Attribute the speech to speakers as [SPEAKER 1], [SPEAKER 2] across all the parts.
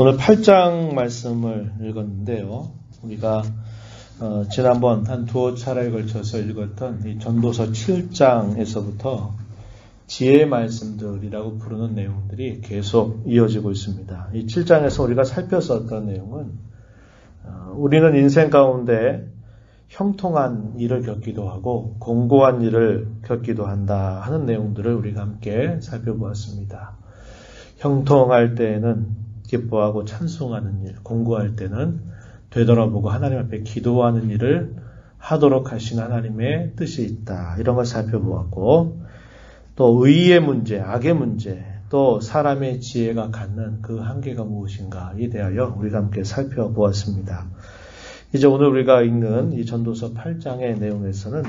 [SPEAKER 1] 오늘 8장 말씀을 읽었는데요. 우리가 지난번 한 두어 차례에 걸쳐서 읽었던 이 전도서 7장에서부터 지혜의 말씀들이라고 부르는 내용들이 계속 이어지고 있습니다. 이 7장에서 우리가 살폈었던 내용은 우리는 인생 가운데 형통한 일을 겪기도 하고 공고한 일을 겪기도 한다 하는 내용들을 우리가 함께 살펴보았습니다. 형통할 때에는 기뻐하고 찬송하는 일, 공고할 때는 되돌아보고 하나님 앞에 기도하는 일을 하도록 하신 하나님의 뜻이 있다. 이런 걸 살펴보았고, 또 의의 문제, 악의 문제, 또 사람의 지혜가 갖는 그 한계가 무엇인가에 대하여 우리가 함께 살펴보았습니다. 이제 오늘 우리가 읽는 이 전도서 8장의 내용에서는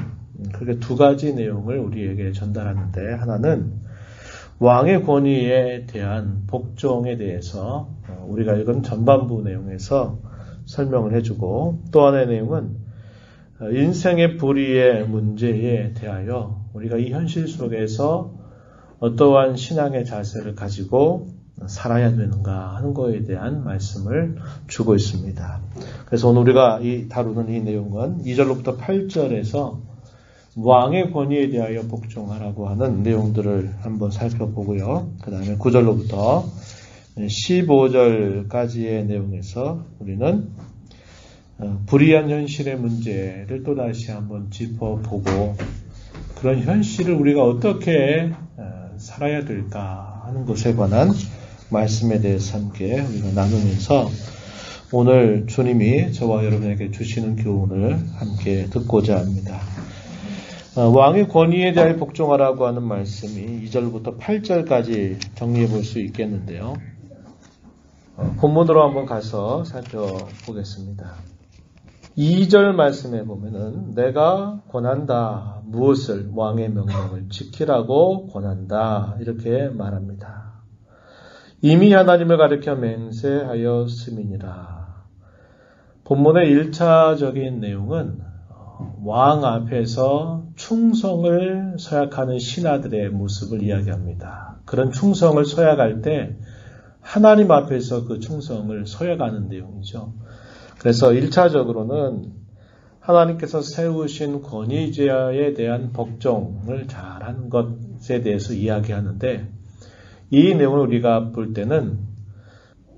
[SPEAKER 1] 크게 두 가지 내용을 우리에게 전달하는데, 하나는 왕의 권위에 대한 복종에 대해서 우리가 읽은 전반부 내용에서 설명을 해주고, 또 하나의 내용은 인생의 불의의 문제에 대하여 우리가 이 현실 속에서 어떠한 신앙의 자세를 가지고 살아야 되는가 하는 것에 대한 말씀을 주고 있습니다. 그래서 오늘 우리가 다루는 이 내용은 2절로부터 8절에서 왕의 권위에 대하여 복종하라고 하는 내용들을 한번 살펴보고요. 그 다음에 9절로부터 15절까지의 내용에서 우리는 불의한 현실의 문제를 또다시 한번 짚어보고, 그런 현실을 우리가 어떻게 살아야 될까 하는 것에 관한 말씀에 대해서 함께 우리가 나누면서 오늘 주님이 저와 여러분에게 주시는 교훈을 함께 듣고자 합니다. 왕의 권위에 대하여 복종하라고 하는 말씀이 2절부터 8절까지 정리해 볼 수 있겠는데요. 본문으로 한번 가서 살펴보겠습니다. 2절 말씀에 보면은 내가 권한다. 무엇을? 왕의 명령을 지키라고 권한다. 이렇게 말합니다. 이미 하나님을 가리켜 맹세하였음이니라. 본문의 1차적인 내용은 왕 앞에서 충성을 서약하는 신하들의 모습을 이야기합니다. 그런 충성을 서약할 때 하나님 앞에서 그 충성을 서약하는 내용이죠. 그래서 1차적으로는 하나님께서 세우신 권위자에 대한 복종을 잘한 것에 대해서 이야기하는데, 이 내용을 우리가 볼 때는,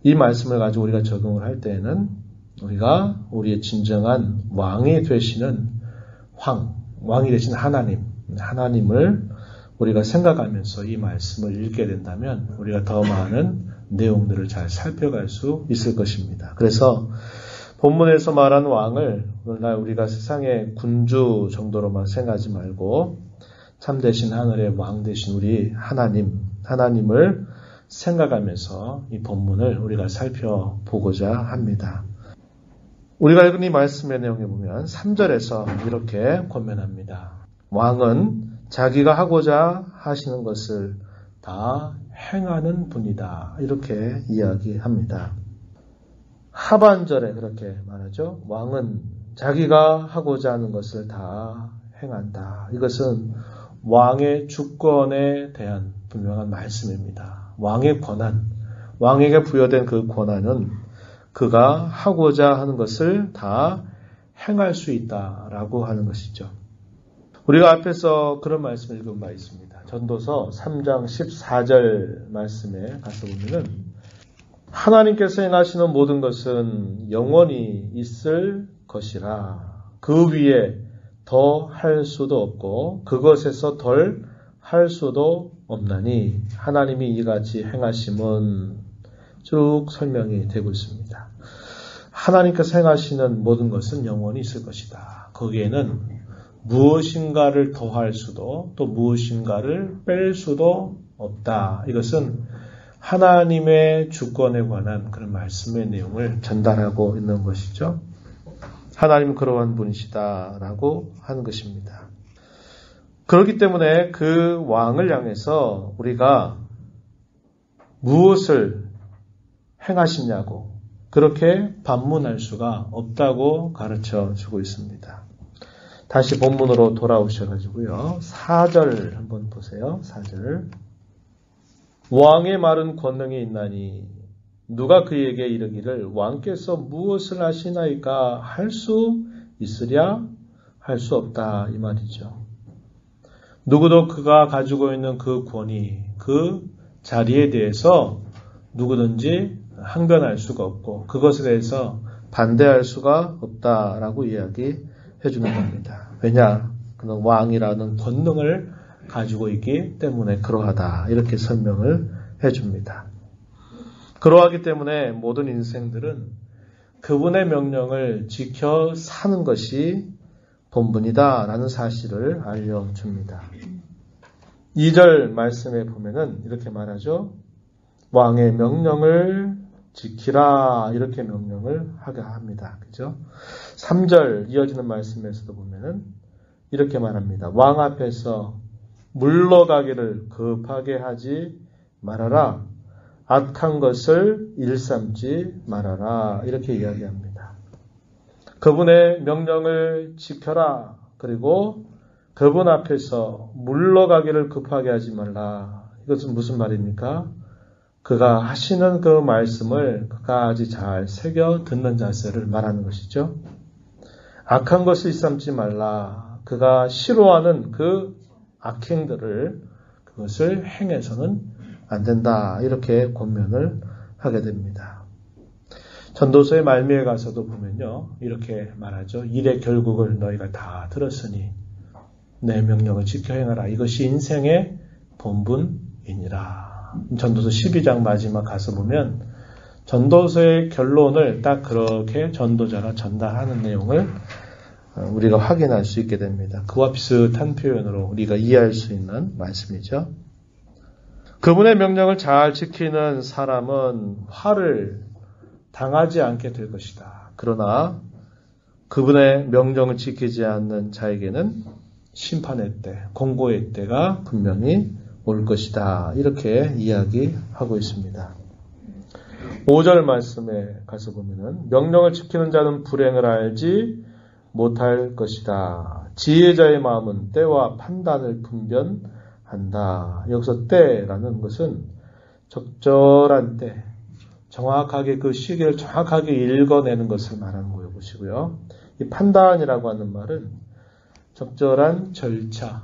[SPEAKER 1] 이 말씀을 가지고 우리가 적용을 할 때는 우리가 우리의 진정한 왕이 되시는 왕이 되신 하나님을 우리가 생각하면서 이 말씀을 읽게 된다면 우리가 더 많은 내용들을 잘 살펴갈 수 있을 것입니다. 그래서 본문에서 말한 왕을 오늘날 우리가 세상의 군주 정도로만 생각하지 말고 참되신 하늘의 왕 되신 우리 하나님을 생각하면서 이 본문을 우리가 살펴보고자 합니다. 우리가 읽은 이 말씀의 내용에 보면 3절에서 이렇게 권면합니다. 왕은 자기가 하고자 하시는 것을 다 행하는 분이다. 이렇게 이야기합니다. 하반절에 그렇게 말하죠. 왕은 자기가 하고자 하는 것을 다 행한다. 이것은 왕의 주권에 대한 분명한 말씀입니다. 왕의 권한, 왕에게 부여된 그 권한은 그가 하고자 하는 것을 다 행할 수 있다라고 하는 것이죠. 우리가 앞에서 그런 말씀을 읽은 바 있습니다. 전도서 3장 14절 말씀에 가서 보면은 하나님께서 행하시는 모든 것은 영원히 있을 것이라. 그 위에 더 할 수도 없고 그것에서 덜 할 수도 없나니 하나님이 이같이 행하심은 쭉 설명이 되고 있습니다. 하나님께서 행하시는 모든 것은 영원히 있을 것이다. 거기에는 무엇인가를 더할 수도 또 무엇인가를 뺄 수도 없다. 이것은 하나님의 주권에 관한 그런 말씀의 내용을 전달하고 있는 것이죠. 하나님은 그러한 분이시다라고 하는 것입니다. 그렇기 때문에 그 왕을 향해서 우리가 무엇을 행하시냐고 그렇게 반문할 수가 없다고 가르쳐 주고 있습니다. 다시 본문으로 돌아오셔가지고요. 4절 한번 보세요. 4절. 왕의 말은 권능이 있나니 누가 그에게 이르기를 왕께서 무엇을 하시나이까 할 수 있으랴 할 수 없다 이 말이죠. 누구도 그가 가지고 있는 그 권위, 그 자리에 대해서 누구든지 항변할 수가 없고 그것에 대해서 반대할 수가 없다라고 이야기해 주는 겁니다. 왜냐? 그는 왕이라는 권능을 가지고 있기 때문에 그러하다. 이렇게 설명을 해줍니다. 그러하기 때문에 모든 인생들은 그분의 명령을 지켜 사는 것이 본분이다 라는 사실을 알려줍니다. 2절 말씀에 보면은 이렇게 말하죠. 왕의 명령을 지키라 이렇게 명령을 하게 합니다. 그죠? 3절 이어지는 말씀에서도 보면은 이렇게 말합니다. 왕 앞에서 물러가기를 급하게 하지 말아라. 악한 것을 일삼지 말아라. 이렇게 이야기합니다. 그분의 명령을 지켜라. 그리고 그분 앞에서 물러가기를 급하게 하지 말라. 이것은 무슨 말입니까? 그가 하시는 그 말씀을 끝까지 잘 새겨 듣는 자세를 말하는 것이죠. 악한 것을 일삼지 말라. 그가 싫어하는 그 악행들을 그것을 행해서는 안 된다. 이렇게 권면을 하게 됩니다. 전도서의 말미에 가서도 보면요. 이렇게 말하죠. 일의 결국을 너희가 다 들었으니 내 명령을 지켜 행하라. 이것이 인생의 본분이니라. 전도서 12장 마지막 가서 보면 전도서의 결론을 딱 그렇게 전도자가 전달하는 내용을 우리가 확인할 수 있게 됩니다. 그와 비슷한 표현으로 우리가 이해할 수 있는 말씀이죠. 그분의 명령을 잘 지키는 사람은 화를 당하지 않게 될 것이다. 그러나 그분의 명령을 지키지 않는 자에게는 심판의 때, 공고의 때가 분명히 올 것이다. 이렇게 이야기하고 있습니다. 5절 말씀에 가서 보면은 명령을 지키는 자는 불행을 알지 못할 것이다. 지혜자의 마음은 때와 판단을 분별한다. 여기서 때라는 것은 적절한 때, 정확하게 그 시기를 정확하게 읽어내는 것을 말하는 거예요. 보시고요. 이 판단이라고 하는 말은 적절한 절차,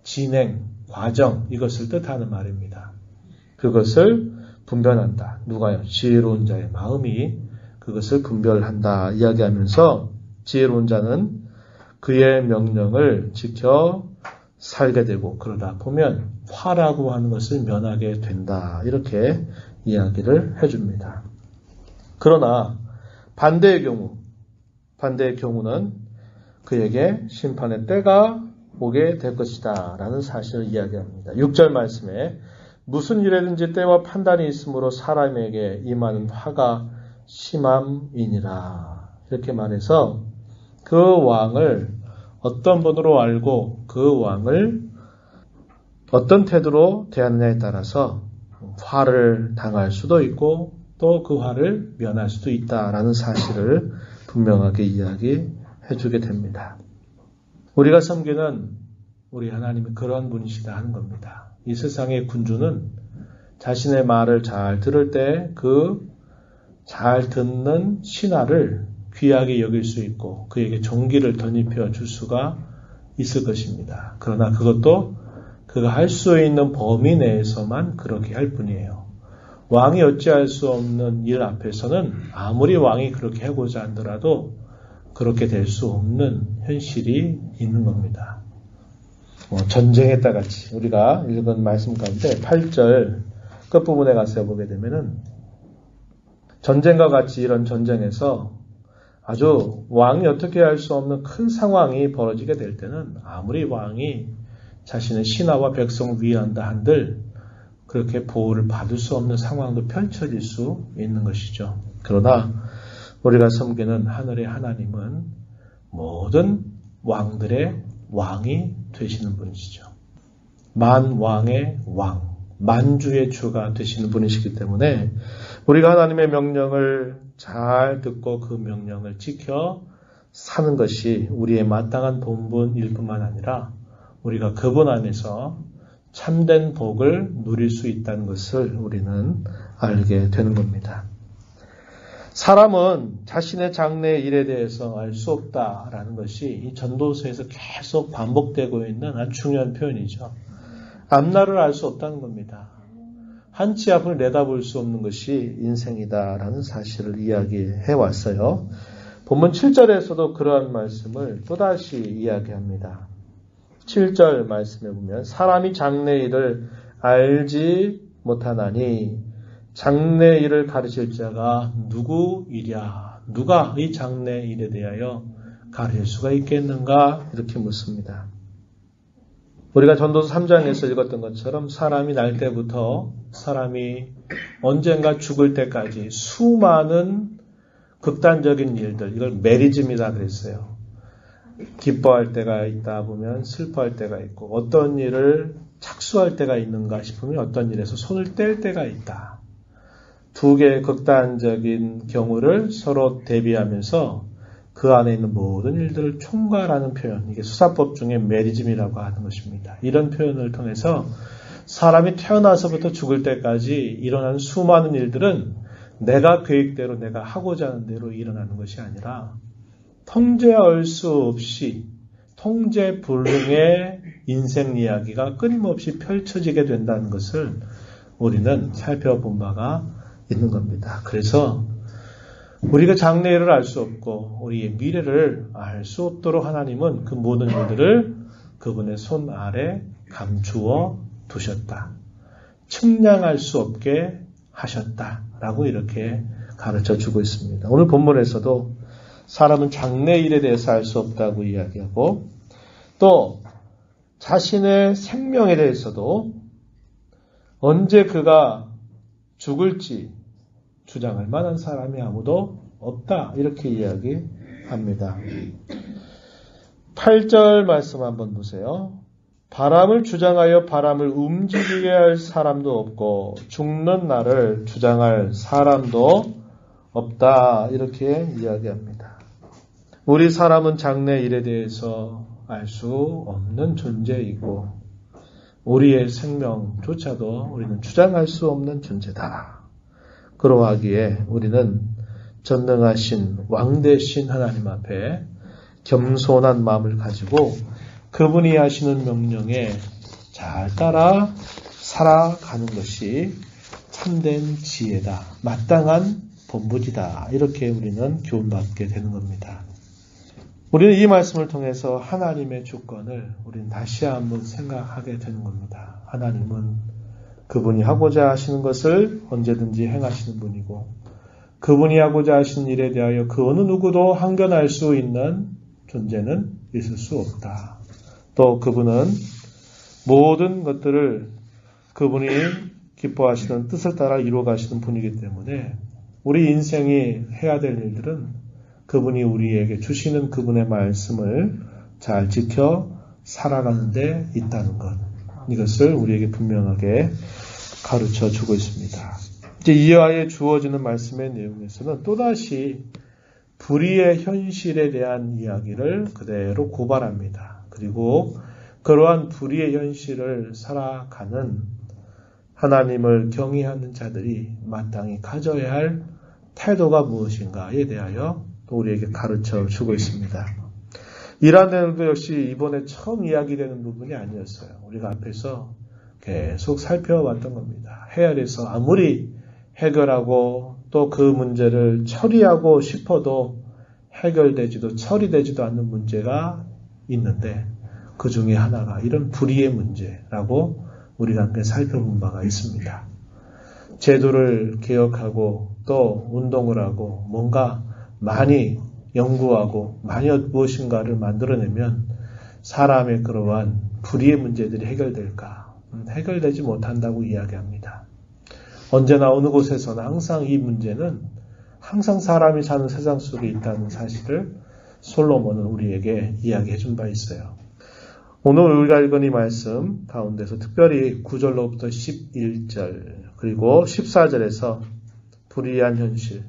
[SPEAKER 1] 진행, 과정 이것을 뜻하는 말입니다. 그것을 분별한다. 누가요? 지혜로운 자의 마음이 그것을 분별한다. 이야기하면서 지혜로운 자는 그의 명령을 지켜 살게 되고 그러다 보면 화라고 하는 것을 면하게 된다. 이렇게 이야기를 해줍니다. 그러나 반대의 경우는 그에게 심판의 때가 오게 될 것이다 라는 사실을 이야기합니다. 6절 말씀에 무슨 일에든지 때와 판단이 있으므로 사람에게 임하는 화가 심함이니라. 이렇게 말해서 그 왕을 어떤 분으로 알고 그 왕을 어떤 태도로 대하느냐에 따라서 화를 당할 수도 있고 또 그 화를 면할 수도 있다라는 사실을 분명하게 이야기해 주게 됩니다. 우리가 섬기는 우리 하나님이 그런 분이시다 하는 겁니다. 이 세상의 군주는 자신의 말을 잘 들을 때 그 잘 듣는 신하를 귀하게 여길 수 있고 그에게 존귀를 덧입혀 줄 수가 있을 것입니다. 그러나 그것도 그가 할 수 있는 범위 내에서만 그렇게 할 뿐이에요. 왕이 어찌할 수 없는 일 앞에서는 아무리 왕이 그렇게 하고자 하더라도 그렇게 될 수 없는 현실이 있는 겁니다. 전쟁했다 같이 우리가 읽은 말씀 가운데 8절 끝부분에 가서 보게 되면은 전쟁과 같이 이런 전쟁에서 아주 왕이 어떻게 할 수 없는 큰 상황이 벌어지게 될 때는 아무리 왕이 자신의 신하와 백성 위한다 한들 그렇게 보호를 받을 수 없는 상황도 펼쳐질 수 있는 것이죠. 그러나 우리가 섬기는 하늘의 하나님은 모든 왕들의 왕이 되시는 분이시죠. 만왕의 왕, 만주의 주가 되시는 분이시기 때문에 우리가 하나님의 명령을 잘 듣고 그 명령을 지켜 사는 것이 우리의 마땅한 본분일 뿐만 아니라 우리가 그분 안에서 참된 복을 누릴 수 있다는 것을 우리는 알게 되는 겁니다. 사람은 자신의 장래의 일에 대해서 알 수 없다라는 것이 이 전도서에서 계속 반복되고 있는 아주 중요한 표현이죠. 앞날을 알 수 없다는 겁니다. 한치 앞을 내다볼 수 없는 것이 인생이다라는 사실을 이야기해 왔어요. 본문 7절에서도 그러한 말씀을 또다시 이야기합니다. 7절 말씀에 보면 사람이 장래의 일을 알지 못하나니 장래의 일을 가르칠 자가 누구이랴? 누가 이 장래의 일에 대하여 가르칠 수가 있겠는가? 이렇게 묻습니다. 우리가 전도서 3장에서 읽었던 것처럼 사람이 날 때부터 사람이 언젠가 죽을 때까지 수많은 극단적인 일들, 이걸 메리즘이라 그랬어요. 기뻐할 때가 있다 보면 슬퍼할 때가 있고 어떤 일을 착수할 때가 있는가 싶으면 어떤 일에서 손을 뗄 때가 있다. 두 개의 극단적인 경우를 서로 대비하면서 그 안에 있는 모든 일들을 총괄하는 표현, 이게 수사법 중에 메리즘이라고 하는 것입니다. 이런 표현을 통해서 사람이 태어나서부터 죽을 때까지 일어나는 수많은 일들은 내가 계획대로 내가 하고자 하는 대로 일어나는 것이 아니라 통제할 수 없이 통제 불능의 인생 이야기가 끊임없이 펼쳐지게 된다는 것을 우리는 살펴본 바가 있는 겁니다. 그래서 우리가 장래를 알 수 없고 우리의 미래를 알 수 없도록 하나님은 그 모든 일들을 그분의 손 아래 감추어 두셨다. 측량할 수 없게 하셨다라고 이렇게 가르쳐 주고 있습니다. 오늘 본문에서도 사람은 장래 일에 대해서 알 수 없다고 이야기하고 또 자신의 생명에 대해서도 언제 그가 죽을지 주장할 만한 사람이 아무도 없다. 이렇게 이야기합니다. 8절 말씀 한번 보세요. 바람을 주장하여 바람을 움직이게 할 사람도 없고 죽는 날을 주장할 사람도 없다. 이렇게 이야기합니다. 우리 사람은 장래 일에 대해서 알 수 없는 존재이고 우리의 생명조차도 우리는 주장할 수 없는 존재다. 그러하기에 우리는 전능하신 왕되신 하나님 앞에 겸손한 마음을 가지고 그분이 하시는 명령에 잘 따라 살아가는 것이 참된 지혜다. 마땅한 본분이다. 이렇게 우리는 교훈받게 되는 겁니다. 우리는 이 말씀을 통해서 하나님의 주권을 우리는 다시 한번 생각하게 되는 겁니다. 하나님은 그분이 하고자 하시는 것을 언제든지 행하시는 분이고 그분이 하고자 하시는 일에 대하여 그 어느 누구도 항변할 수 있는 존재는 있을 수 없다. 또 그분은 모든 것들을 그분이 기뻐하시는 뜻을 따라 이루어 가시는 분이기 때문에 우리 인생이 해야 될 일들은 그분이 우리에게 주시는 그분의 말씀을 잘 지켜 살아가는 데 있다는 것. 이것을 우리에게 분명하게 가르쳐 주고 있습니다. 이제 이하에 주어지는 말씀의 내용에서는 또다시 불의의 현실에 대한 이야기를 그대로 고발합니다. 그리고 그러한 불의의 현실을 살아가는 하나님을 경외하는 자들이 마땅히 가져야 할 태도가 무엇인가에 대하여 또 우리에게 가르쳐 주고 있습니다. 이러한 내용도 역시 이번에 처음 이야기되는 부분이 아니었어요. 우리가 앞에서 계속 살펴왔던 겁니다. 해열에서 아무리 해결하고 또 그 문제를 처리하고 싶어도 해결되지도 처리되지도 않는 문제가 있는데 그 중에 하나가 이런 불의의 문제라고 우리가 함께 살펴본 바가 있습니다. 제도를 개혁하고 또 운동을 하고 뭔가 많이 연구하고 많이 무엇인가를 만들어내면 사람의 그러한 불의의 문제들이 해결될까? 해결되지 못한다고 이야기합니다. 언제나 어느 곳에서나 항상 이 문제는 항상 사람이 사는 세상 속에 있다는 사실을 솔로몬은 우리에게 이야기해 준 바 있어요. 오늘 우리가 읽은 이 말씀 가운데서 특별히 9절로부터 11절 그리고 14절에서 불의한 현실,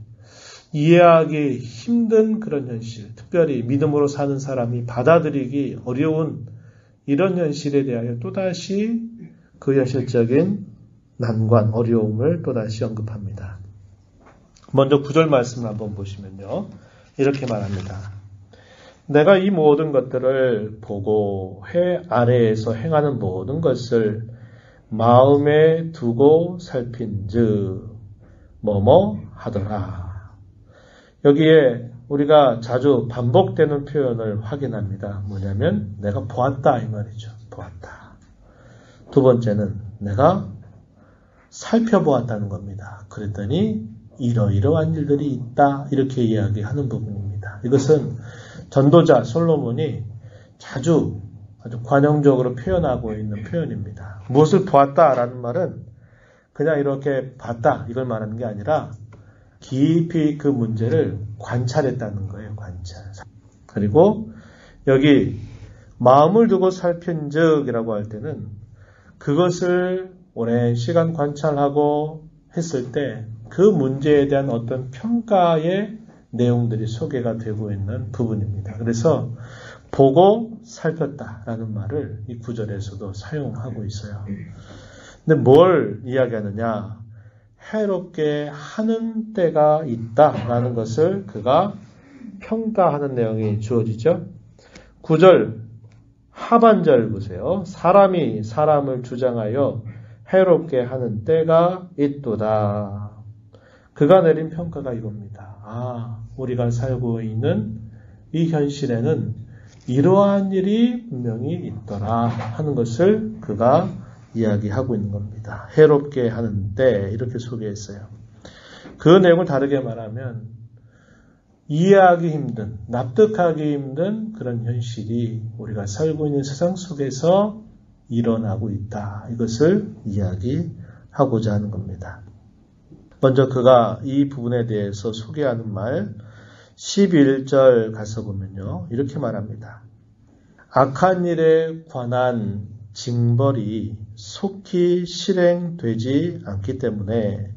[SPEAKER 1] 이해하기 힘든 그런 현실, 특별히 믿음으로 사는 사람이 받아들이기 어려운 이런 현실에 대하여 또다시 그 현실적인 난관, 어려움을 또다시 언급합니다. 먼저 9절 말씀을 한번 보시면요. 이렇게 말합니다. 내가 이 모든 것들을 보고 해 아래에서 행하는 모든 것을 마음에 두고 살핀즉 뭐뭐 하더라. 여기에 우리가 자주 반복되는 표현을 확인합니다. 뭐냐면 내가 보았다 이 말이죠. 보았다. 두 번째는 내가 살펴보았다는 겁니다. 그랬더니 이러이러한 일들이 있다 이렇게 이야기하는 부분입니다. 이것은 전도자 솔로몬이 자주 아주 관용적으로 표현하고 있는 표현입니다. 무엇을 보았다라는 말은 그냥 이렇게 봤다 이걸 말하는 게 아니라 깊이 그 문제를 관찰했다는 거예요. 관찰. 그리고 여기 마음을 두고 살핀즉이라고 할 때는 그것을 오랜 시간 관찰하고 했을 때 그 문제에 대한 어떤 평가의 내용들이 소개가 되고 있는 부분입니다. 그래서 보고 살폈다라는 말을 이 구절에서도 사용하고 있어요. 근데 뭘 이야기하느냐? 해롭게 하는 때가 있다라는 것을 그가 평가하는 내용이 주어지죠. 9절 하반절 보세요. 사람이 사람을 주장하여 해롭게 하는 때가 있도다. 그가 내린 평가가 이겁니다. 우리가 살고 있는 이 현실에는 이러한 일이 분명히 있더라 하는 것을 그가 이야기하고 있는 겁니다. 해롭게 하는 때 이렇게 소개했어요. 그 내용을 다르게 말하면 이해하기 힘든, 납득하기 힘든 그런 현실이 우리가 살고 있는 세상 속에서 일어나고 있다. 이것을 이야기하고자 하는 겁니다. 먼저 그가 이 부분에 대해서 소개하는 말 11절 가서 보면요. 이렇게 말합니다. 악한 일에 관한 징벌이 속히 실행되지 않기 때문에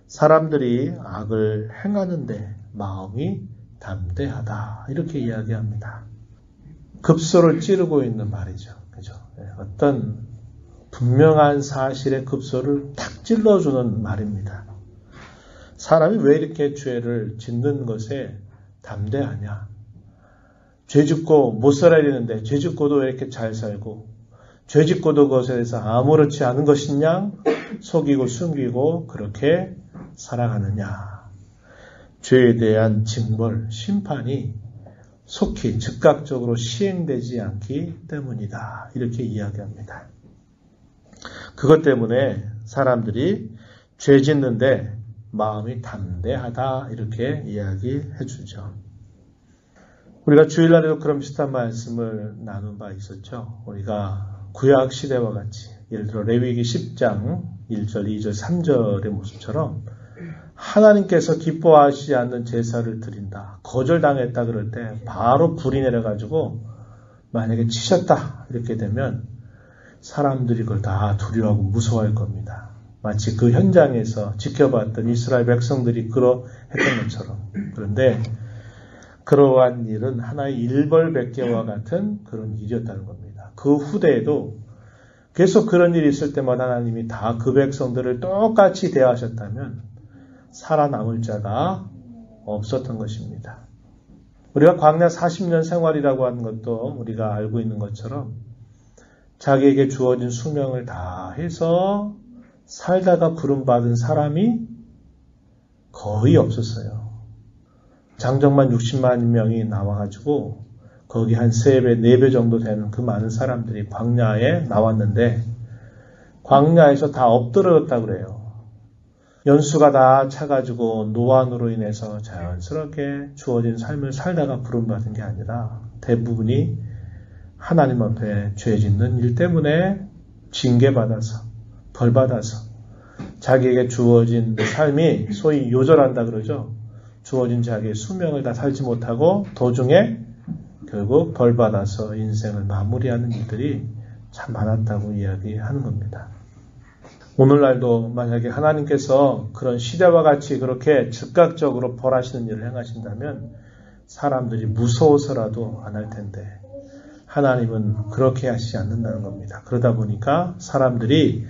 [SPEAKER 1] 사람들이 악을 행하는데 마음이 담대하다. 이렇게 이야기합니다. 급소를 찌르고 있는 말이죠. 그죠? 어떤 분명한 사실의 급소를 탁 찔러주는 말입니다. 사람이 왜 이렇게 죄를 짓는 것에 담대하냐? 죄 짓고 못 살아야 되는데 죄 짓고도 왜 이렇게 잘 살고 죄 짓고도 그것에 대해서 아무렇지 않은 것이냐? 속이고 숨기고 그렇게 살아가느냐? 죄에 대한 징벌, 심판이 속히 즉각적으로 시행되지 않기 때문이다. 이렇게 이야기합니다. 그것 때문에 사람들이 죄 짓는데 마음이 담대하다. 이렇게 이야기해 주죠. 우리가 주일날에도 그런 비슷한 말씀을 나눈 바 있었죠. 우리가 구약 시대와 같이 예를 들어 레위기 10장 1절, 2절, 3절의 모습처럼 하나님께서 기뻐하시지 않는 제사를 드린다. 거절당했다 그럴 때 바로 불이 내려가지고 만약에 치셨다 이렇게 되면 사람들이 그걸 다 두려워하고 무서워할 겁니다. 마치 그 현장에서 지켜봤던 이스라엘 백성들이 그러했던 것처럼. 그런데 그러한 일은 하나의 일벌백계와 같은 그런 일이었다는 겁니다. 그 후대에도 계속 그런 일이 있을 때마다 하나님이 다 그 백성들을 똑같이 대하셨다면 살아남을 자가 없었던 것입니다. 우리가 광야 40년 생활이라고 하는 것도 우리가 알고 있는 것처럼 자기에게 주어진 수명을 다 해서 살다가 부름받은 사람이 거의 없었어요. 장정만 60만 명이 나와가지고 거기 한 3배, 4배 정도 되는 그 많은 사람들이 광야에 나왔는데 광야에서 다 엎드러졌다 그래요. 연수가 다 차가지고 노안으로 인해서 자연스럽게 주어진 삶을 살다가 부름받은 게 아니라 대부분이 하나님 앞에 죄 짓는 일 때문에 징계받아서 벌받아서 자기에게 주어진 삶이 소위 요절한다 그러죠. 주어진 자기의 수명을 다 살지 못하고 도중에 결국 벌받아서 인생을 마무리하는 일들이 참 많았다고 이야기하는 겁니다. 오늘날도 만약에 하나님께서 그런 시대와 같이 그렇게 즉각적으로 벌하시는 일을 행하신다면 사람들이 무서워서라도 안 할 텐데 하나님은 그렇게 하시지 않는다는 겁니다. 그러다 보니까 사람들이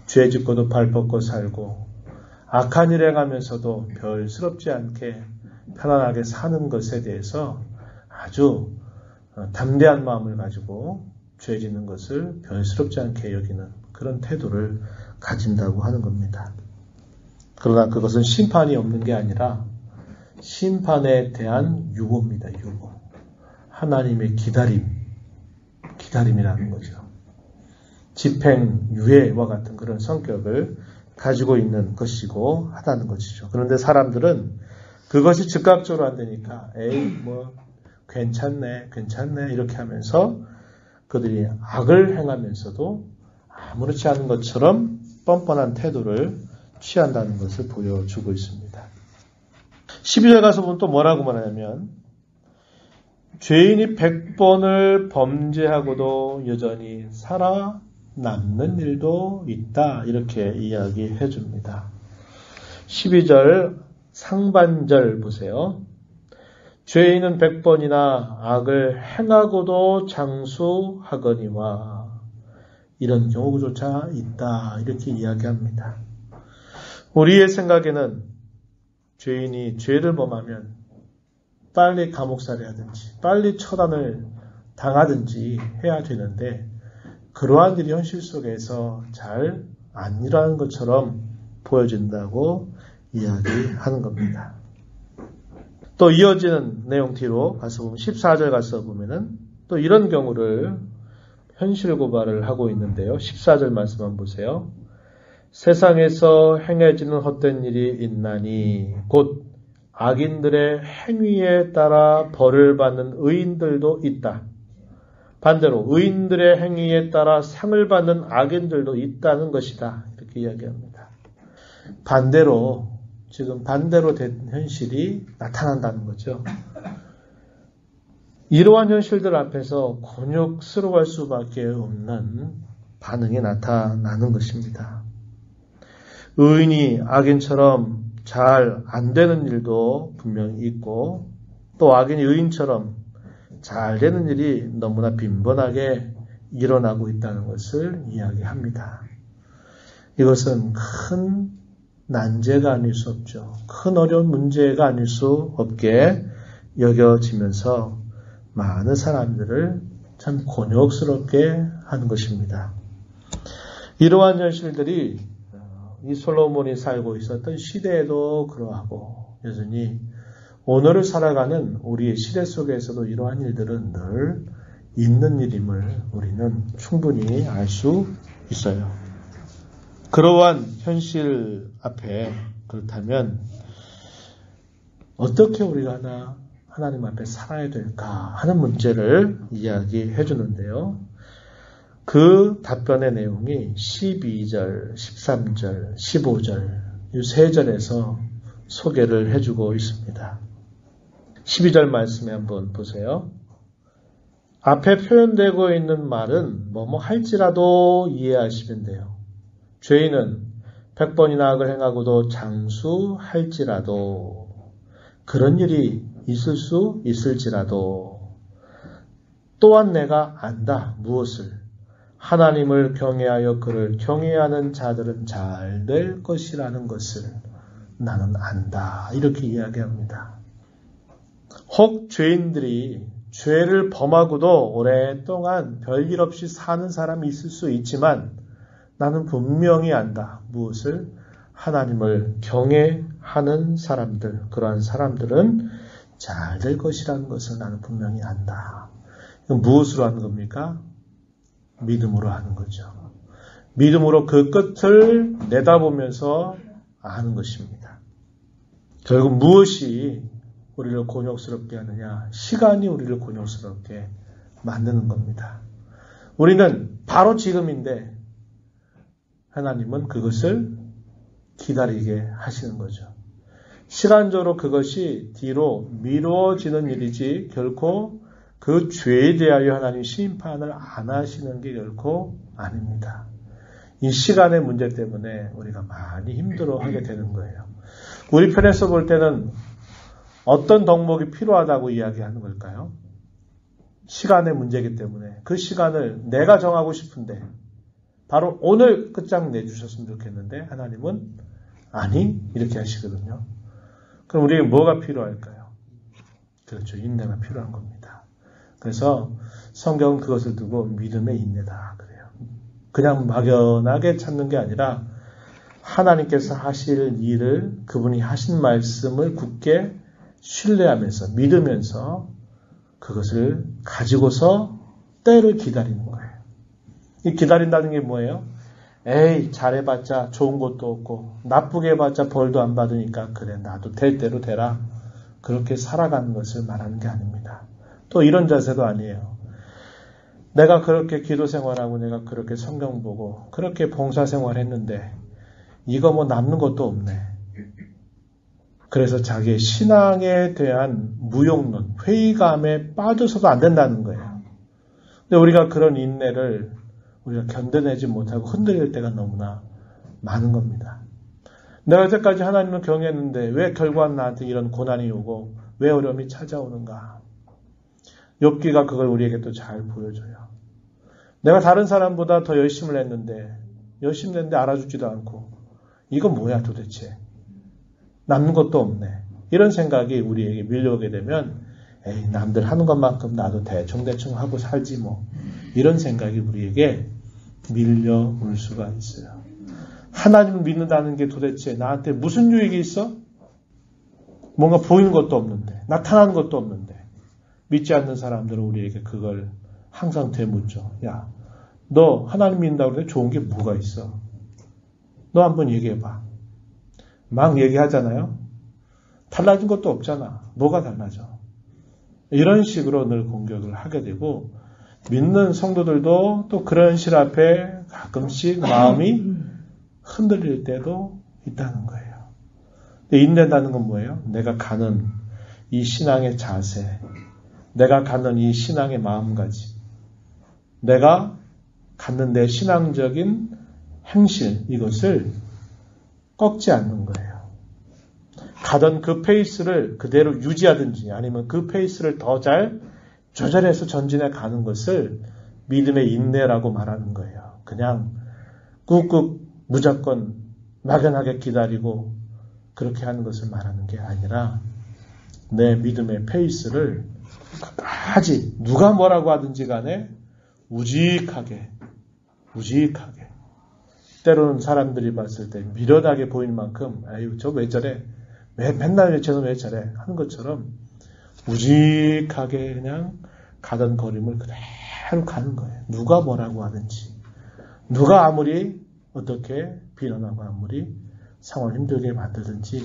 [SPEAKER 1] 죄 짓고도 발 뻗고 살고 악한 일 행하면서도 별스럽지 않게 편안하게 사는 것에 대해서 아주 담대한 마음을 가지고 죄 짓는 것을 별스럽지 않게 여기는 그런 태도를 가진다고 하는 겁니다. 그러나 그것은 심판이 없는 게 아니라 심판에 대한 유보입니다. 유보. 하나님의 기다림이라는 거죠. 집행유예와 같은 그런 성격을 가지고 있는 것이고 하다는 것이죠. 그런데 사람들은 그것이 즉각적으로 안 되니까 괜찮네 이렇게 하면서 그들이 악을 행하면서도 아무렇지 않은 것처럼 뻔뻔한 태도를 취한다는 것을 보여주고 있습니다. 12절 가서 보면 또 뭐라고 말하냐면 죄인이 100번을 범죄하고도 여전히 살아남는 일도 있다 이렇게 이야기해 줍니다. 12절 상반절 보세요. 죄인은 100번이나 악을 행하고도 장수하거니와 이런 경우조차 있다 이렇게 이야기합니다. 우리의 생각에는 죄인이 죄를 범하면 빨리 감옥살이 하든지 빨리 처단을 당하든지 해야 되는데 그러한 일이 현실 속에서 잘 안 일어나는 것처럼 보여진다고 이야기하는 겁니다. 또 이어지는 내용 뒤로 가서 보면 14절 가서 보면은 또 이런 경우를 현실 고발을 하고 있는데요. 14절 말씀 한번 보세요. 세상에서 행해지는 헛된 일이 있나니 곧 악인들의 행위에 따라 벌을 받는 의인들도 있다. 반대로 의인들의 행위에 따라 상을 받는 악인들도 있다는 것이다. 이렇게 이야기합니다. 지금 반대로 된 현실이 나타난다는 거죠. 이러한 현실들 앞에서 곤욕스러워할 수밖에 없는 반응이 나타나는 것입니다. 의인이 악인처럼 잘 안 되는 일도 분명히 있고 또 악인이 의인처럼 잘 되는 일이 너무나 빈번하게 일어나고 있다는 것을 이야기합니다. 이것은 큰 난제가 아닐 수 없죠. 큰 어려운 문제가 아닐 수 없게 여겨지면서 많은 사람들을 참 곤욕스럽게 하는 것입니다. 이러한 현실들이 이 솔로몬이 살고 있었던 시대에도 그러하고 여전히 오늘을 살아가는 우리의 시대 속에서도 이러한 일들은 늘 있는 일임을 우리는 충분히 알 수 있어요. 그러한 현실 앞에 그렇다면 어떻게 우리가 하나님 앞에 살아야 될까 하는 문제를 이야기해 주는데요. 그 답변의 내용이 12절, 13절, 15절 이 세 절에서 소개를 해주고 있습니다. 12절 말씀에 한번 보세요. 앞에 표현되고 있는 말은 뭐뭐 할지라도 이해하시면 돼요. 죄인은 100번이나 악을 행하고도 장수할지라도 그런 일이 있을 수 있을지라도 또한 내가 안다. 무엇을? 하나님을 경외하여 그를 경외하는 자들은 잘 될 것이라는 것을 나는 안다. 이렇게 이야기합니다. 혹 죄인들이 죄를 범하고도 오랫동안 별일 없이 사는 사람이 있을 수 있지만 나는 분명히 안다. 무엇을? 하나님을 경외하는 사람들, 그러한 사람들은 잘 될 것이라는 것을 나는 분명히 안다. 이건 무엇으로 하는 겁니까? 믿음으로 하는 거죠. 믿음으로 그 끝을 내다보면서 아는 것입니다. 결국 무엇이 우리를 곤욕스럽게 하느냐? 시간이 우리를 곤욕스럽게 만드는 겁니다. 우리는 바로 지금인데 하나님은 그것을 기다리게 하시는 거죠. 시간적으로 그것이 뒤로 미루어지는 일이지 결코 그 죄에 대하여 하나님 심판을 안 하시는 게 결코 아닙니다. 이 시간의 문제 때문에 우리가 많이 힘들어하게 되는 거예요. 우리 편에서 볼 때는 어떤 덕목이 필요하다고 이야기하는 걸까요? 시간의 문제이기 때문에 그 시간을 내가 정하고 싶은데 바로 오늘 끝장 내주셨으면 좋겠는데 하나님은 아니? 이렇게 하시거든요. 그럼 우리에게 뭐가 필요할까요? 그렇죠. 인내가 필요한 겁니다. 그래서 성경은 그것을 두고 믿음의 인내다 그래요. 그냥 막연하게 찾는 게 아니라 하나님께서 하실 일을, 그분이 하신 말씀을 굳게 신뢰하면서 믿으면서 그것을 가지고서 때를 기다리는 거예요. 이 기다린다는 게 뭐예요? 에이, 잘해봤자 좋은 것도 없고 나쁘게 해봤자 벌도 안 받으니까 그래, 나도 될 대로 되라. 그렇게 살아가는 것을 말하는 게 아닙니다. 또 이런 자세도 아니에요. 내가 그렇게 기도 생활하고 내가 그렇게 성경 보고 그렇게 봉사 생활했는데 이거 뭐 남는 것도 없네. 그래서 자기의 신앙에 대한 무용론, 회의감에 빠져서도 안 된다는 거예요. 근데 우리가 그런 인내를 우리가 견뎌내지 못하고 흔들릴 때가 너무나 많은 겁니다. 내가 여태까지 하나님을 경외했는데 왜 결국은 나한테 이런 고난이 오고 왜 어려움이 찾아오는가? 욥기가 그걸 우리에게 또 잘 보여줘요. 내가 다른 사람보다 더 열심을 했는데 알아주지도 않고 이건 뭐야 도대체? 남는 것도 없네. 이런 생각이 우리에게 밀려오게 되면 에이, 남들 하는 것만큼 나도 대충 하고 살지 뭐. 이런 생각이 우리에게 밀려올 수가 있어요. 하나님을 믿는다는 게 도대체 나한테 무슨 유익이 있어? 뭔가 보이는 것도 없는데, 나타나는 것도 없는데. 믿지 않는 사람들은 우리에게 그걸 항상 되묻죠. 야, 너 하나님 믿는다고 그러는데 좋은 게 뭐가 있어? 너 한번 얘기해봐. 막 얘기하잖아요. 달라진 것도 없잖아. 뭐가 달라져? 이런 식으로 늘 공격을 하게 되고 믿는 성도들도 또 그런 실 앞에 가끔씩 마음이 흔들릴 때도 있다는 거예요. 근데 인내한다는 건 뭐예요? 내가 가는 이 신앙의 자세, 내가 갖는 이 신앙의 마음가짐, 내가 갖는 내 신앙적인 행실, 이것을 꺾지 않는 거예요. 가던 그 페이스를 그대로 유지하든지 아니면 그 페이스를 더 잘 조절해서 전진해 가는 것을 믿음의 인내라고 말하는 거예요. 그냥 꾹꾹 무조건 막연하게 기다리고 그렇게 하는 것을 말하는 게 아니라 내 믿음의 페이스를 끝까지 누가 뭐라고 하든지 간에 우직하게 때로는 사람들이 봤을 때 미련하게 보이는 만큼 아유 저 왜 저래 맨날 쟤는 왜 저래 하는 것처럼 우직하게 그냥 가던 걸음을 그대로 가는 거예요. 누가 뭐라고 하든지 누가 아무리 어떻게 비난하고 아무리 상황을 힘들게 만들든지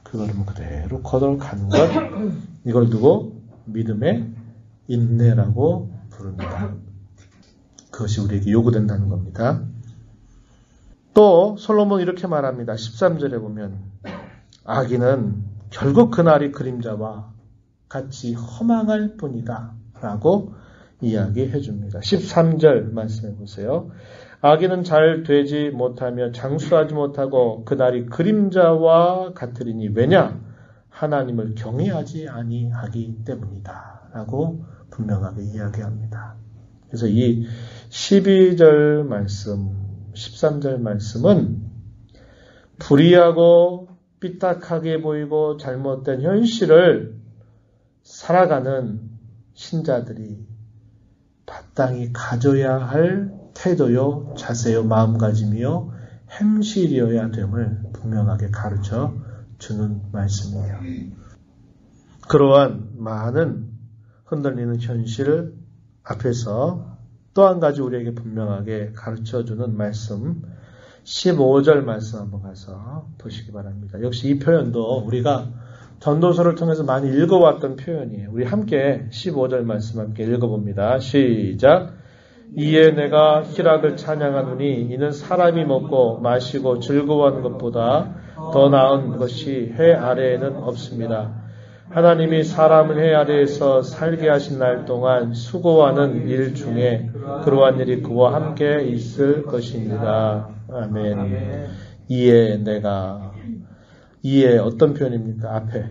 [SPEAKER 1] 그 걸음을 그대로 걸어가는 것, 이걸 두고 믿음의 인내라고 부릅니다. 그것이 우리에게 요구된다는 겁니다. 또 솔로몬 이렇게 말합니다. 13절에 보면 악인은 결국 그날이 그림자와 같이 허망할 뿐이다 라고 이야기해 줍니다. 13절 말씀해 보세요. 악인은 잘 되지 못하며 장수하지 못하고 그날이 그림자와 같으리니 왜냐? 하나님을 경외하지 아니하기 때문이다 라고 분명하게 이야기합니다. 그래서 이 12절 말씀, 13절 말씀은 불의하고 삐딱하게 보이고 잘못된 현실을 살아가는 신자들이 마땅히 가져야 할 태도요, 자세요, 마음가짐이요, 행실이어야 됨을 분명하게 가르쳐 주는 말씀이에요. 그러한 많은 흔들리는 현실 앞에서 또 한 가지 우리에게 분명하게 가르쳐 주는 말씀, 15절 말씀 한번 가서 보시기 바랍니다. 역시 이 표현도 우리가 전도서를 통해서 많이 읽어왔던 표현이에요. 우리 함께 15절 말씀 함께 읽어봅니다. 시작. 이에 내가 희락을 찬양하노니 이는 사람이 먹고 마시고 즐거워하는 것보다 더 나은 것이 해 아래에는 없습니다. 하나님이 사람을 해 아래에서 살게 하신 날 동안 수고하는 일 중에 그러한 일이 그와 함께 있을 것입니다. 아멘. 이에 어떤 표현입니까? 앞에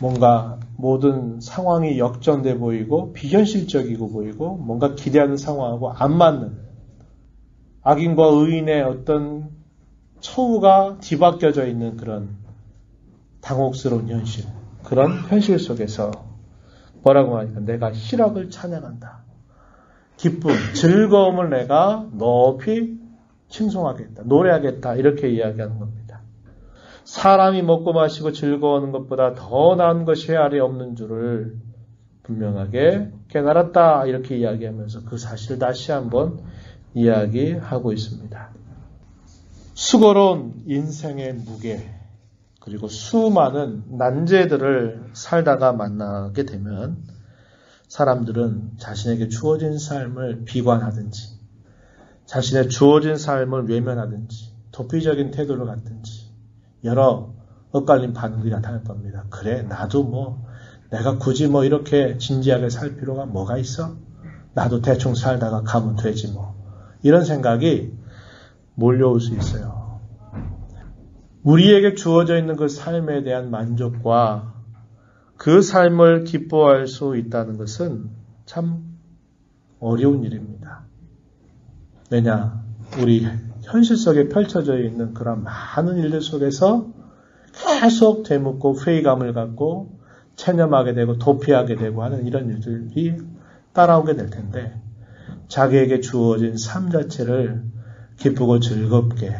[SPEAKER 1] 뭔가 모든 상황이 역전돼 보이고 비현실적이고 보이고 뭔가 기대하는 상황하고 안 맞는 악인과 의인의 어떤 처우가 뒤바뀌어져 있는 그런 당혹스러운 현실, 그런 현실 속에서 뭐라고 하니까 내가 희락을 찬양한다. 기쁨, 즐거움을 내가 높이 칭송하겠다. 노래하겠다. 이렇게 이야기하는 겁니다. 사람이 먹고 마시고 즐거워하는 것보다 더 나은 것이 아래 없는 줄을 분명하게 깨달았다. 이렇게 이야기하면서 그 사실을 다시 한번 이야기하고 있습니다. 수고로운 인생의 무게, 그리고 수많은 난제들을 살다가 만나게 되면 사람들은 자신에게 주어진 삶을 비관하든지 자신의 주어진 삶을 외면하든지 도피적인 태도를 갖든지 여러 엇갈린 반응이 나타날 겁니다. 그래, 나도 내가 굳이 이렇게 진지하게 살 필요가 뭐가 있어? 나도 대충 살다가 가면 되지 이런 생각이 몰려올 수 있어요. 우리에게 주어져 있는 그 삶에 대한 만족과 그 삶을 기뻐할 수 있다는 것은 참 어려운 일입니다. 왜냐? 우리 현실 속에 펼쳐져 있는 그런 많은 일들 속에서 계속 되묻고 회의감을 갖고 체념하게 되고 도피하게 되고 하는 이런 일들이 따라오게 될 텐데 자기에게 주어진 삶 자체를 기쁘고 즐겁게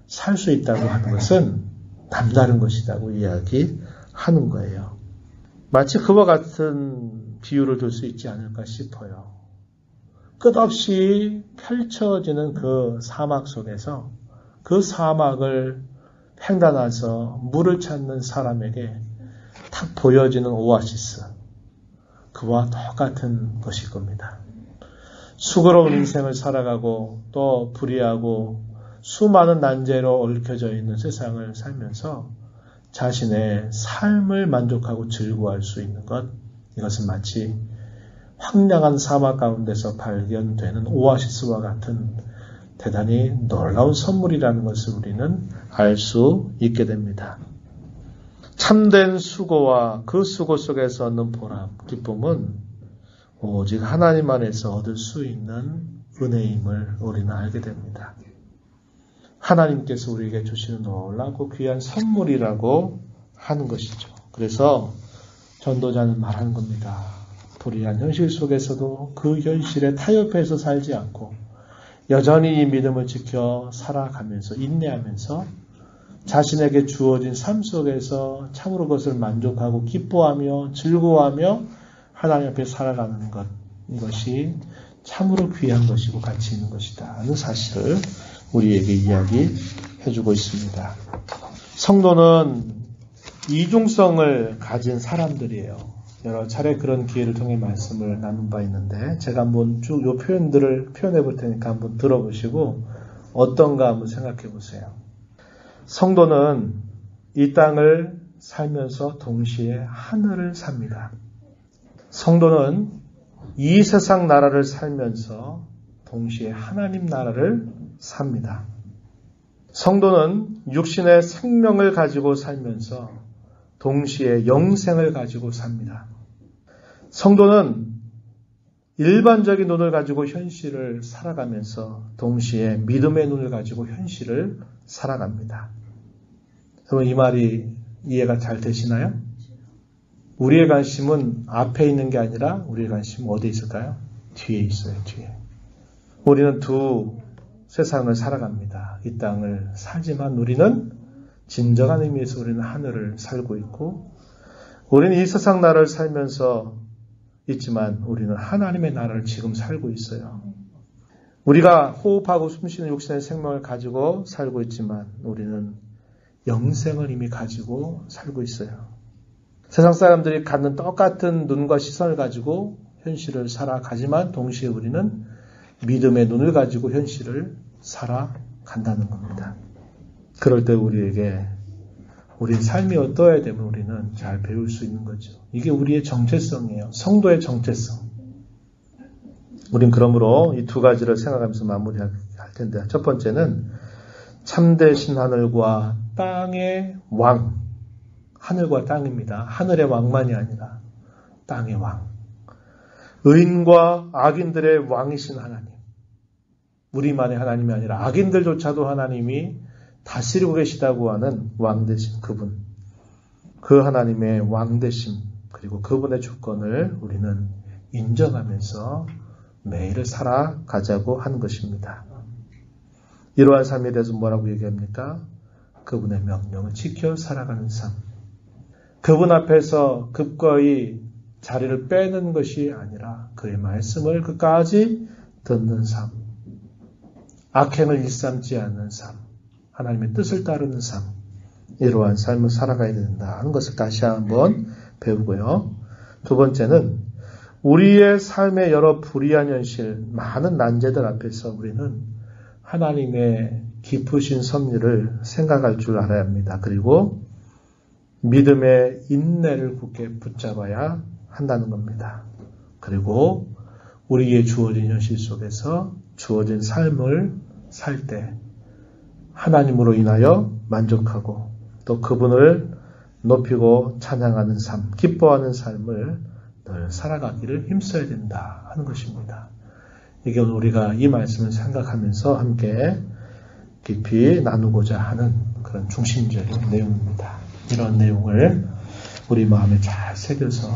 [SPEAKER 1] 살 수 있다고 하는 것은 남다른 것이라고 이야기하는 거예요. 마치 그와 같은 비유를 들 수 있지 않을까 싶어요. 끝없이 펼쳐지는 그 사막 속에서 그 사막을 횡단해서 물을 찾는 사람에게 탁 보여지는 오아시스, 그와 똑같은 것일 겁니다. 수고로운 인생을 살아가고 또 불의하고 수많은 난제로 얽혀져 있는 세상을 살면서 자신의 삶을 만족하고 즐거워할 수 있는 것, 이것은 마치 황량한 사막 가운데서 발견되는 오아시스와 같은 대단히 놀라운 선물이라는 것을 우리는 알 수 있게 됩니다. 참된 수고와 그 수고 속에서 얻는 보람, 기쁨은 오직 하나님 안에서 얻을 수 있는 은혜임을 우리는 알게 됩니다. 하나님께서 우리에게 주시는 놀랍고 귀한 선물이라고 하는 것이죠. 그래서 전도자는 말하는 겁니다. 불의한 현실 속에서도 그 현실에 타협해서 살지 않고 여전히 이 믿음을 지켜 살아가면서 인내하면서 자신에게 주어진 삶 속에서 참으로 그것을 만족하고 기뻐하며 즐거워하며 하나님 앞에 살아가는 것, 이것이 참으로 귀한 것이고 가치 있는 것이다 하는 사실을 우리에게 이야기해주고 있습니다. 성도는 이중성을 가진 사람들이에요. 여러 차례 그런 기회를 통해 말씀을 나눈 바 있는데 제가 한번 쭉 이 표현들을 표현해 볼 테니까 한번 들어보시고 어떤가 한번 생각해 보세요. 성도는 이 땅을 살면서 동시에 하늘을 삽니다. 성도는 이 세상 나라를 살면서 동시에 하나님 나라를 삽니다. 성도는 육신의 생명을 가지고 살면서 동시에 영생을 가지고 삽니다. 성도는 일반적인 눈을 가지고 현실을 살아가면서 동시에 믿음의 눈을 가지고 현실을 살아갑니다. 여러분, 이 말이 이해가 잘 되시나요? 우리의 관심은 앞에 있는 게 아니라 우리의 관심은 어디에 있을까요? 뒤에 있어요, 뒤에. 우리는 두 세상을 살아갑니다. 이 땅을 살지만 우리는 진정한 의미에서 우리는 하늘을 살고 있고 우리는 이 세상 나라를 살면서 있지만 우리는 하나님의 나라를 지금 살고 있어요. 우리가 호흡하고 숨쉬는 육신의 생명을 가지고 살고 있지만 우리는 영생을 이미 가지고 살고 있어요. 세상 사람들이 갖는 똑같은 눈과 시선을 가지고 현실을 살아가지만 동시에 우리는 믿음의 눈을 가지고 현실을 살아간다는 겁니다. 그럴 때 우리에게 우리 삶이 어떠해야 되면 우리는 잘 배울 수 있는 거죠. 이게 우리의 정체성이에요. 성도의 정체성. 우린 그러므로 이 두 가지를 생각하면서 마무리할 텐데 첫 번째는 참되신 하늘과 땅의 왕. 하늘과 땅입니다. 하늘의 왕만이 아니라 땅의 왕. 의인과 악인들의 왕이신 하나님. 우리만의 하나님이 아니라 악인들조차도 하나님이 다스리고 계시다고 하는 왕되신 그분, 그 하나님의 왕되심, 그리고 그분의 주권을 우리는 인정하면서 매일을 살아가자고 하는 것입니다. 이러한 삶에 대해서 뭐라고 얘기합니까? 그분의 명령을 지켜 살아가는 삶. 그분 앞에서 급거이 자리를 빼는 것이 아니라 그의 말씀을 끝까지 듣는 삶. 악행을 일삼지 않는 삶. 하나님의 뜻을 따르는 삶. 이러한 삶을 살아가야 된다 하는 것을 다시 한번 배우고요. 두 번째는 우리의 삶의 여러 불의한 현실, 많은 난제들 앞에서 우리는 하나님의 깊으신 섭리를 생각할 줄 알아야 합니다. 그리고 믿음의 인내를 굳게 붙잡아야 한다는 겁니다. 그리고 우리의 주어진 현실 속에서 주어진 삶을 살 때 하나님으로 인하여 만족하고 또 그분을 높이고 찬양하는 삶, 기뻐하는 삶을 늘 살아가기를 힘써야 된다 하는 것입니다. 이게 오늘 우리가 이 말씀을 생각하면서 함께 깊이 나누고자 하는 그런 중심적인 내용입니다. 이런 내용을 우리 마음에 잘 새겨서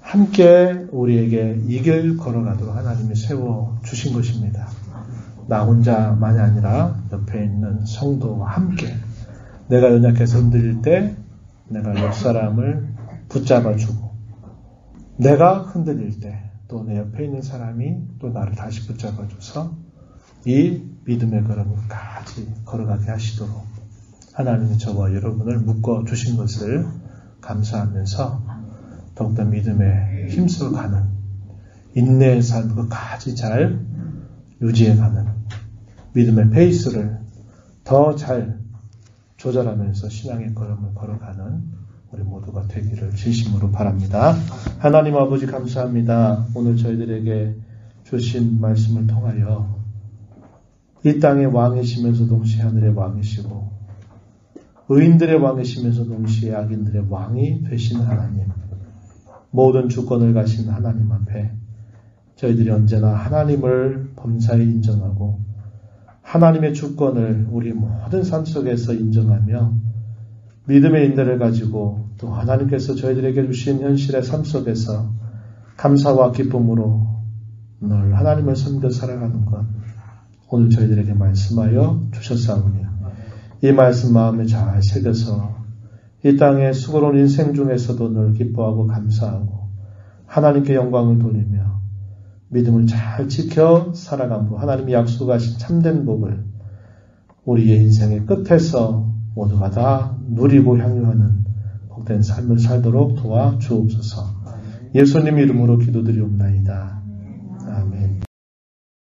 [SPEAKER 1] 함께 우리에게 이 길 걸어가도록 하나님이 세워주신 것입니다. 나 혼자만이 아니라 옆에 있는 성도와 함께 내가 연약해서 흔들릴 때 내가 옆 사람을 붙잡아주고 내가 흔들릴 때 또 내 옆에 있는 사람이 또 나를 다시 붙잡아줘서 이 믿음의 걸음을 같이 걸어가게 하시도록 하나님이 저와 여러분을 묶어주신 것을 감사하면서 더욱더 믿음에 힘써가는 인내의 삶을 끝까지 잘 유지해가는 믿음의 페이스를 더 잘 조절하면서 신앙의 걸음을 걸어가는 우리 모두가 되기를 진심으로 바랍니다. 하나님 아버지 감사합니다. 오늘 저희들에게 주신 말씀을 통하여 이 땅의 왕이시면서 동시에 하늘의 왕이시고 의인들의 왕이시면서 동시에 악인들의 왕이 되신 하나님, 모든 주권을 가신 하나님 앞에 저희들이 언제나 하나님을 범사에 인정하고 하나님의 주권을 우리 모든 삶 속에서 인정하며 믿음의 인내를 가지고 또 하나님께서 저희들에게 주신 현실의 삶 속에서 감사와 기쁨으로 늘 하나님을 섬겨 살아가는 것 오늘 저희들에게 말씀하여 주셨사오니 이 말씀 마음에 잘 새겨서 이 땅의 수고로운 인생 중에서도 늘 기뻐하고 감사하고 하나님께 영광을 돌리며 믿음을 잘 지켜 살아감으로 하나님이 약속하신 참된 복을 우리의 인생의 끝에서 모두가 다 누리고 향유하는 복된 삶을 살도록 도와주옵소서. 예수님 이름으로 기도드리옵나이다.